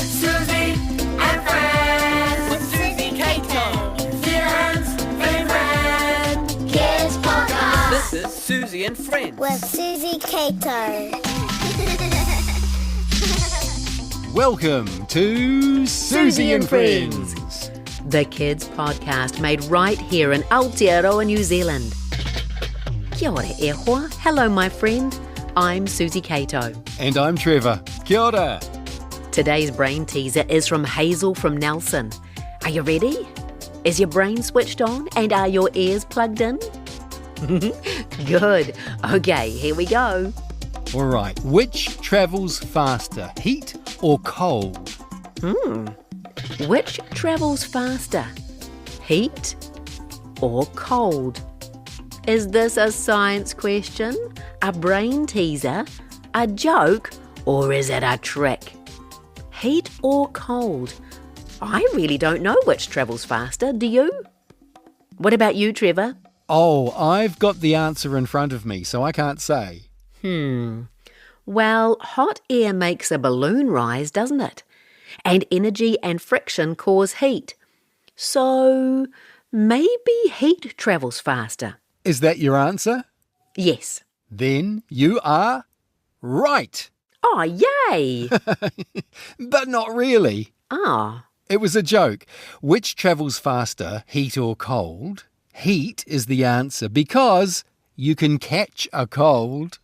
Suzy and Friends. With Suzy Cato. Zealand's favourite kids podcast. This is Suzy and Friends. With Suzy Cato. Welcome to Suzy and Friends. The kids podcast made right here in Aotearoa, New Zealand. Kia ora e hoa. Hello, my friend. I'm Suzy Cato. And I'm Trevor. Kia ora. Today's brain teaser is from Hazel from Nelson. Are you ready? Is your brain switched on and are your ears plugged in? Good. Okay, here we go. All right. Which travels faster, heat or cold? Which travels faster, heat or cold? Is this a science question, a brain teaser, a joke, or is it a trick? Heat or cold? I really don't know which travels faster, do you? What about you, Trevor? Oh, I've got the answer in front of me, so I can't say. Well, hot air makes a balloon rise, doesn't it? And energy and friction cause heat. So maybe heat travels faster. Is that your answer? Yes. Then you are right. Oh, yay! But not really. Ah. It was a joke. Which travels faster, heat or cold? Heat is the answer because you can catch a cold.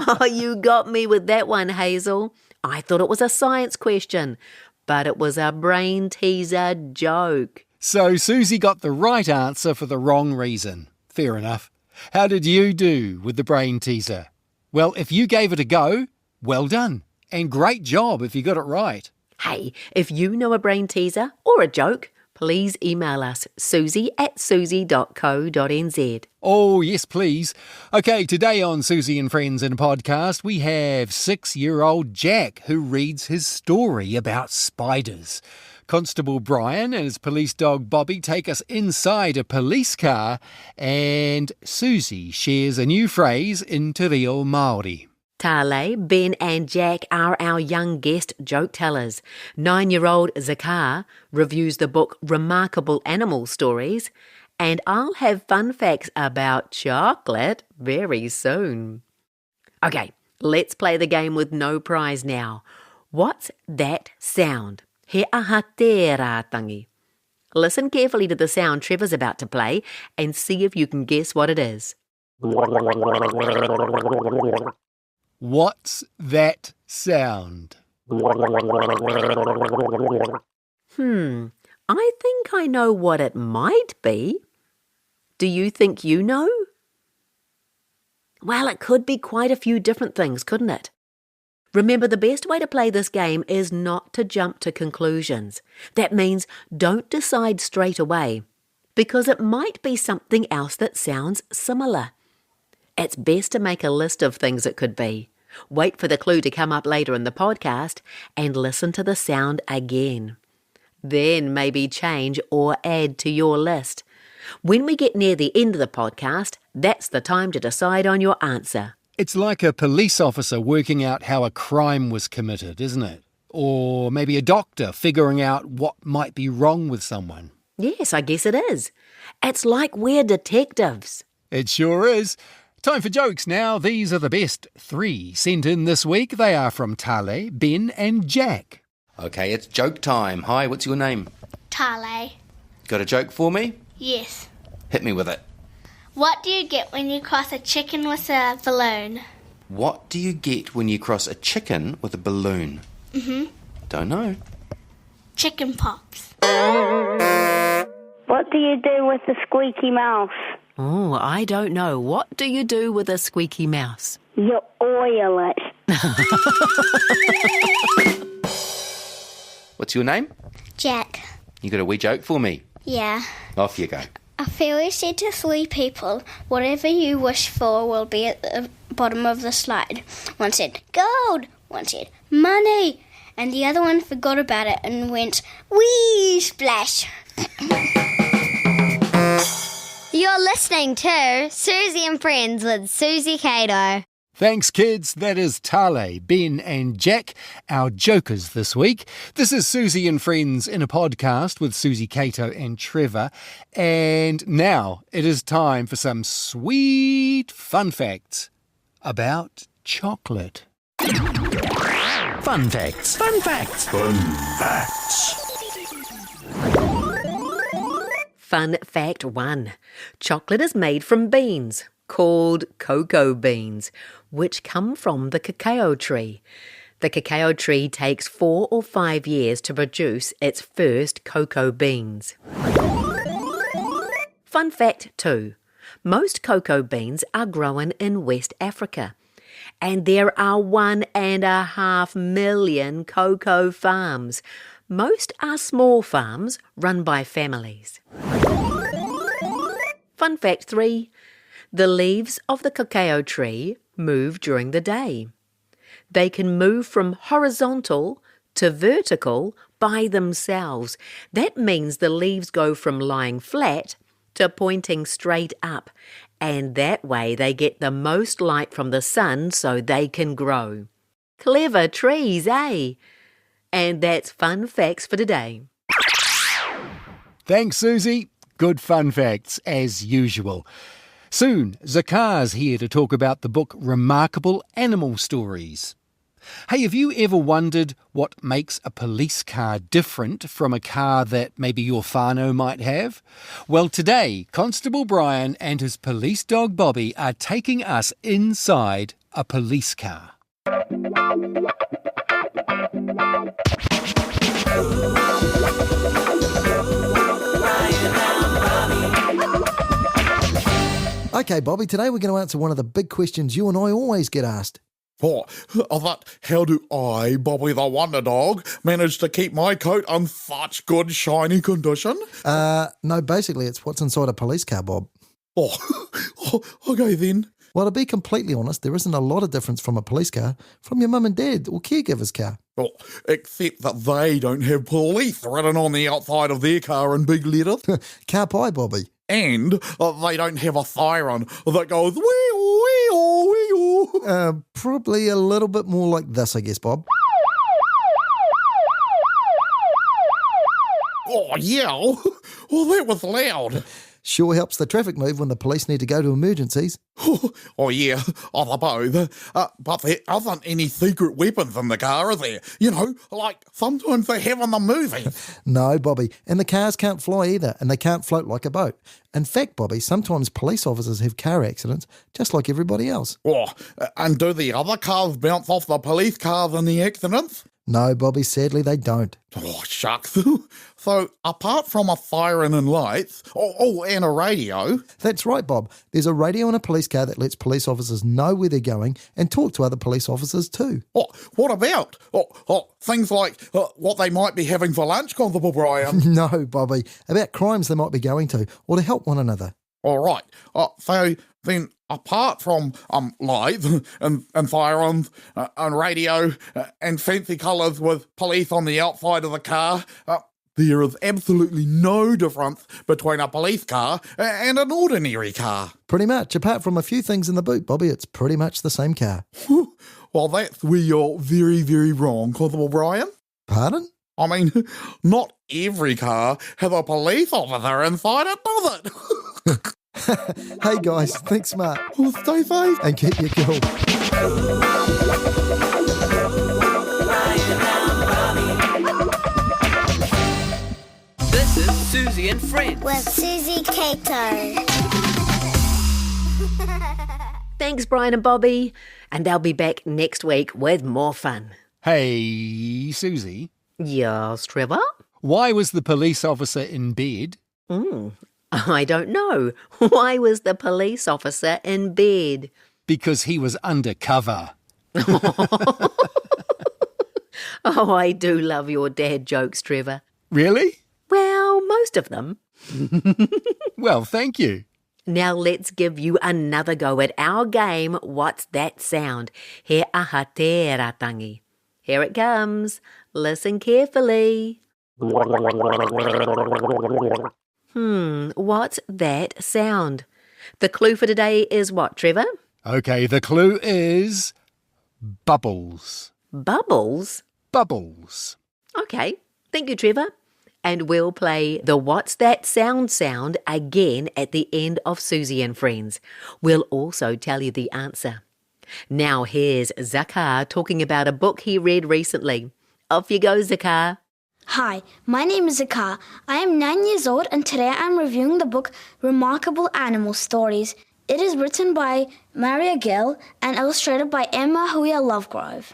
Oh, you got me with that one, Hazel. I thought it was a science question, but it was a brain teaser joke. So Suzy got the right answer for the wrong reason. Fair enough. How did you do with the brain teaser? Well, if you gave it a go, well done. And great job if you got it right. Hey, if you know a brain teaser or a joke, please email us, suzy@suzy.co.nz. Oh, yes, please. Okay, today on Suzy and Friends in podcast, we have 6-year-old Jack who reads his story about spiders. Constable Bryan and his police dog Bobby take us inside a police car, and Suzy shares a new phrase in Te Reo Māori. Tale, Ben and Jack are our young guest joke tellers. 9-year-old Zakhar reviews the book Remarkable Animal Stories, and I'll have fun facts about chocolate very soon. Okay, let's play the game with no prize now. What's that sound? He aha te rātangi. Listen carefully to the sound Trevor's about to play and see if you can guess what it is. What's that sound? I think I know what it might be. Do you think you know? Well, it could be quite a few different things, couldn't it? Remember, the best way to play this game is not to jump to conclusions. That means don't decide straight away, because it might be something else that sounds similar. It's best to make a list of things it could be. Wait for the clue to come up later in the podcast and listen to the sound again. Then maybe change or add to your list. When we get near the end of the podcast, that's the time to decide on your answer. It's like a police officer working out how a crime was committed, isn't it? Or maybe a doctor figuring out what might be wrong with someone. Yes, I guess it is. It's like we're detectives. It sure is. Time for jokes now. These are the best 3 sent in this week. They are from Tale, Ben and Jack. Okay, it's joke time. Hi, what's your name? Tale. Got a joke for me? Yes. Hit me with it. What do you get when you cross a chicken with a balloon? What do you get when you cross a chicken with a balloon? Don't know. Chicken pops. What do you do with a squeaky mouse? Oh, I don't know. What do you do with a squeaky mouse? You oil it. What's your name? Jack. You got a wee joke for me? Yeah. Off you go. A fairy said to 3 people, whatever you wish for will be at the bottom of the slide. One said, gold. One said, money. And the other one forgot about it and went, wee splash. You're listening to Suzy and Friends with Suzy Cato. Thanks, kids. That is Tale, Ben and Jack, our jokers this week. This is Suzy and Friends in a podcast with Suzy, Cato and Trevor. And now it is time for some sweet fun facts about chocolate. Fun facts. Fun facts. Fun facts. Fun fact 1. Chocolate is made from beans, called cocoa beans, which come from the cacao tree. The cacao tree takes 4 or 5 years to produce its first cocoa beans. Fun fact 2. Most cocoa beans are grown in West Africa, and there are 1.5 million cocoa farms. Most are small farms run by families. Fun fact 3. The leaves of the cacao tree move during the day. They can move from horizontal to vertical by themselves. That means the leaves go from lying flat to pointing straight up, and that way they get the most light from the sun so they can grow. Clever trees, eh? And that's fun facts for today. Thanks, Suzy. Good fun facts, as usual. Soon, Zakhar's here to talk about the book Remarkable Animal Stories. Hey, have you ever wondered what makes a police car different from a car that maybe your whānau might have? Well, today, Constable Bryan and his police dog Bobby are taking us inside a police car. Okay, Bobby, today we're going to answer one of the big questions you and I always get asked. What? How do I, Bobby the Wonder Dog, manage to keep my coat in such good shiny condition? No, basically it's what's inside a police car, Bob. Oh, okay then. Well, to be completely honest, there isn't a lot of difference from a police car from your mum and dad or caregiver's car. Oh, except that they don't have police written on the outside of their car in big letters. Car pie, Bobby. And they don't have a siren that goes wee-oo, wee-oo, wee-oo. Probably a little bit more like this, I guess, Bob. Oh, yeah. Oh, that was loud. Sure helps the traffic move when the police need to go to emergencies. Oh, yeah, I suppose. But there isn't any secret weapons in the car, is there? You know, like sometimes they have in the movies. No, Bobby, and the cars can't fly either, and they can't float like a boat. In fact, Bobby, sometimes police officers have car accidents just like everybody else. Oh, and do the other cars bounce off the police cars in the accidents? No, Bobby, sadly they don't. Oh, shucks. So, apart from a siren and lights, and a radio... That's right, Bob. There's a radio in a police car that lets police officers know where they're going and talk to other police officers too. Oh, what about? Things like what they might be having for lunch, Constable Bryan. No, Bobby. About crimes they might be going to or to help one another. All right. So then, apart from lights and sirens and radio and fancy colours with police on the outside of the car, there is absolutely no difference between a police car and an ordinary car. Pretty much. Apart from a few things in the boot, Bobby, it's pretty much the same car. Well, that's where you're very, very wrong, Constable Bryan. Pardon? I mean, not every car has a police officer inside it, does it? Hey guys, think smart. Well, stay safe. And keep your cool. This is Suzy and Friends. With Suzy Cato. Thanks, Bryan and Bobby. And they'll be back next week with more fun. Hey, Suzy, Yes, Trevor? why was the police officer in bed? I don't know. Why was the police officer in bed? Because he was undercover. Oh, I do love your dad jokes, Trevor. Really? Well, most of them. Well, thank you. Now let's give you another go at our game, What's That Sound? He aha te ratangi. Here it comes. Listen carefully. What's that sound? The clue for today is what, Trevor? Okay, the clue is bubbles. Bubbles? Bubbles. Okay, thank you, Trevor. And we'll play the What's That sound again at the end of Suzy and Friends. We'll also tell you the answer. Now here's Zakhar talking about a book he read recently. Off you go, Zakhar. Hi, my name is Zakhar. I am 9 years old and today I'm reviewing the book Remarkable Animal Stories. It is written by Maria Gill and illustrated by Emma Huya Lovegrove.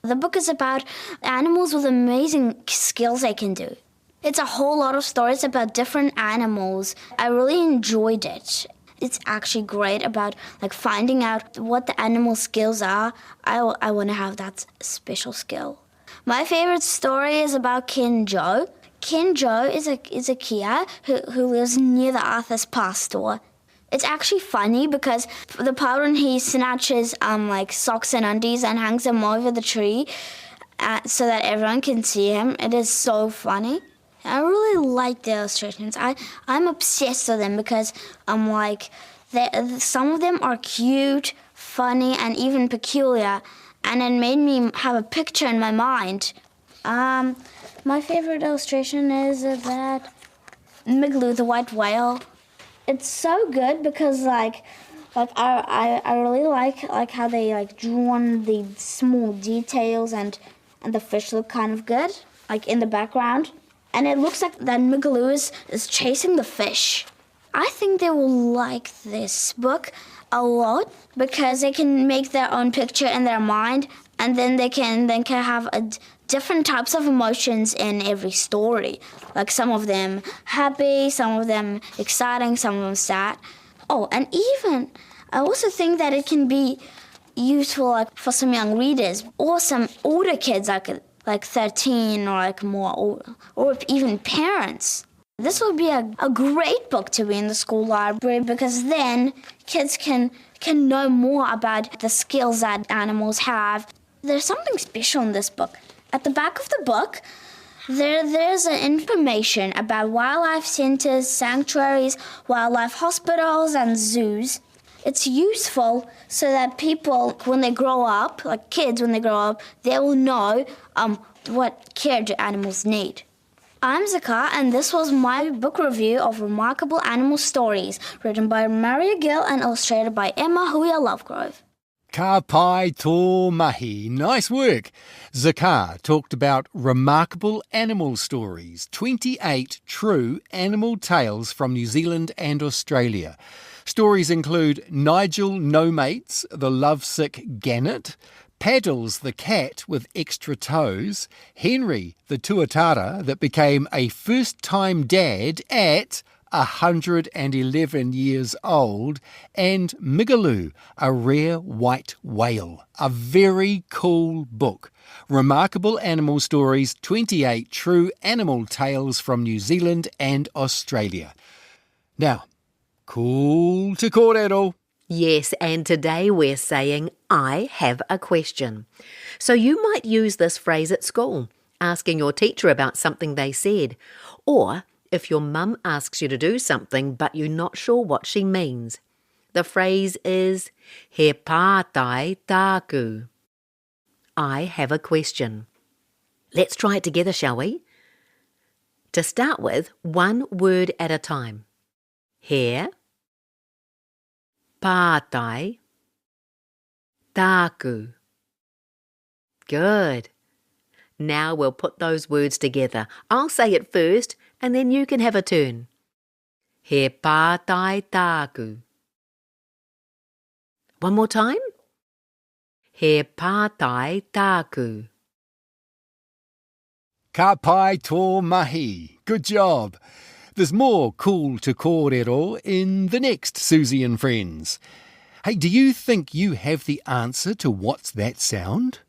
The book is about animals with amazing skills they can do. It's a whole lot of stories about different animals. I really enjoyed it. It's actually great about finding out what the animal skills are. I want to have that special skill. My favorite story is about Ken Joe. Ken Joe is a Kia who lives near the Arthur's Pass store. It's actually funny because the part when he snatches socks and undies and hangs them over the tree so that everyone can see him, it is so funny. I really like the illustrations. I'm obsessed with them because some of them are cute, funny, and even peculiar, and it made me have a picture in my mind. My favorite illustration is that Migaloo, the white whale. It's so good because I really like how they drawn the small details and the fish look kind of good, in the background. And it looks like that Migaloo is chasing the fish. I think they will like this book a lot because they can make their own picture in their mind, and then they can have different types of emotions in every story. Some of them happy, some of them exciting, some of them sad. Oh, and even I also think that it can be useful for some young readers or some older kids like 13 or more, or even parents. This would be a great book to be in the school library because then kids can know more about the skills that animals have. There's something special in this book. At the back of the book, there's information about wildlife centers, sanctuaries, wildlife hospitals, and zoos. It's useful so that people, when they grow up, kids when they grow up, they will know what care do animals need. I'm Zakhar, and this was my book review of Remarkable Animal Stories, written by Maria Gill and illustrated by Emma Huya Lovegrove. Ka pai tō mahi. Nice work. Zakhar talked about Remarkable Animal Stories, 28 true animal tales from New Zealand and Australia. Stories include Nigel No Mates, the lovesick gannet, Paddles the cat with extra toes, Henry the tuatara that became a first-time dad at 111 years old, and Migaloo, a rare white whale. A very cool book. Remarkable Animal Stories, 28 True Animal Tales from New Zealand and Australia. Now, cool te kōrero. Yes, and today we're saying, I have a question. So you might use this phrase at school, asking your teacher about something they said, or if your mum asks you to do something but you're not sure what she means. The phrase is, he pātai tāku. I have a question. Let's try it together, shall we? To start with, one word at a time. He pātai tāku. Good. Now we'll put those words together. I'll say it first, and then you can have a turn. He pātai tāku. One more time. He pātai tāku. Ka pai tō mahi. Good job. There's more cool te kōrero in the next Suzy and Friends. Hey, do you think you have the answer to what's that sound?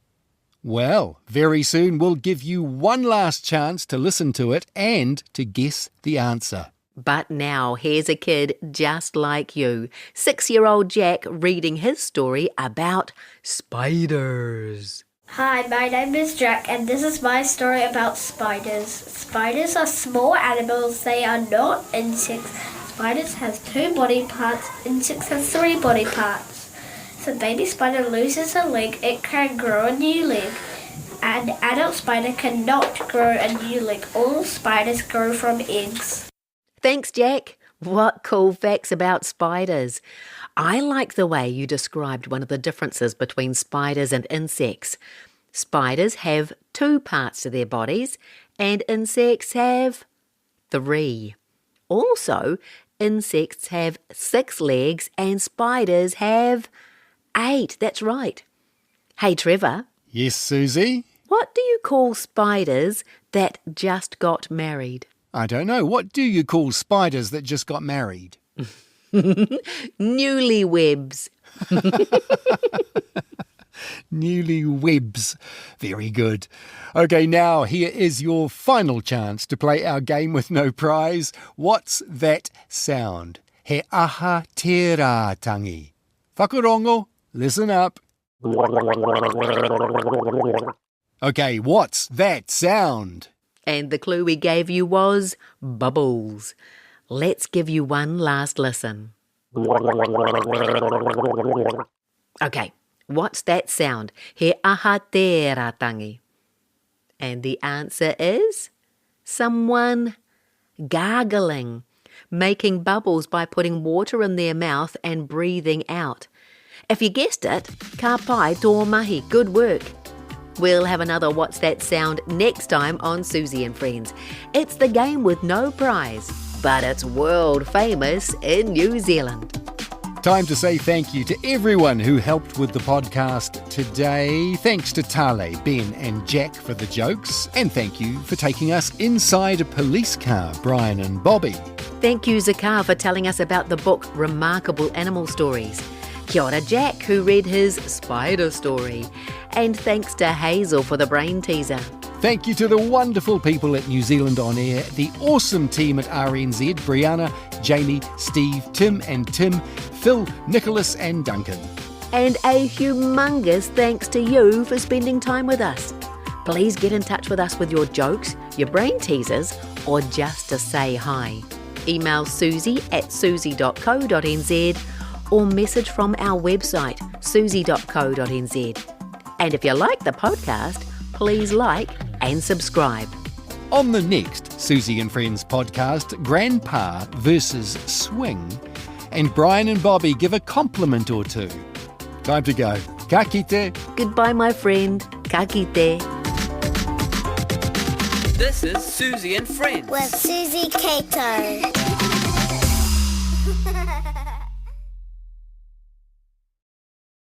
Well, very soon we'll give you one last chance to listen to it and to guess the answer. But now here's a kid just like you, 6-year-old Jack reading his story about spiders. Hi, my name is Jack and this is my story about spiders. Spiders are small animals, they are not insects. Spiders have 2 body parts, insects have 3 body parts. If a baby spider loses a leg, it can grow a new leg. An adult spider cannot grow a new leg. All spiders grow from eggs. Thanks, Jack. What cool facts about spiders. I like the way you described one of the differences between spiders and insects. Spiders have 2 parts to their bodies and insects have 3. Also, insects have 6 legs and spiders have 8. That's right. Hey, Trevor. Yes, Suzy? What do you call spiders that just got married? I don't know. What do you call spiders that just got married? Newlywebs. Newlywebs. Very good. Okay, now here is your final chance to play our game with no prize. What's that sound? He aha te rā tangi. Whakarongo, listen up. Okay, what's that sound? And the clue we gave you was bubbles. Let's give you one last listen. Okay, what's that sound? He aha te rā tangi. And the answer is someone gargling, making bubbles by putting water in their mouth and breathing out. If you guessed it, ka pai tō mahi, good work. We'll have another What's That Sound next time on Suzy and Friends. It's the game with no prize, but it's world famous in New Zealand. Time to say thank you to everyone who helped with the podcast today. Thanks to Tale, Ben and Jack for the jokes. And thank you for taking us inside a police car, Bryan and Bobby. Thank you, Zakhar, for telling us about the book Remarkable Animal Stories. Kia ora, Jack, who read his spider story. And thanks to Hazel for the brain teaser. Thank you to the wonderful people at New Zealand On Air, the awesome team at RNZ, Brianna, Jamie, Steve, Tim and Tim, Phil, Nicholas and Duncan. And a humongous thanks to you for spending time with us. Please get in touch with us with your jokes, your brain teasers, or just to say hi. Email suzy@suzy.co.nz or message from our website, suzy.co.nz. And if you like the podcast, please like and subscribe. On the next Suzy and Friends podcast, Grandpa versus Swing, and Bryan and Bobby give a compliment or two. Time to go. Ka kite. Goodbye, my friend. Ka kite. This is Suzy and Friends. With Suzy Cato.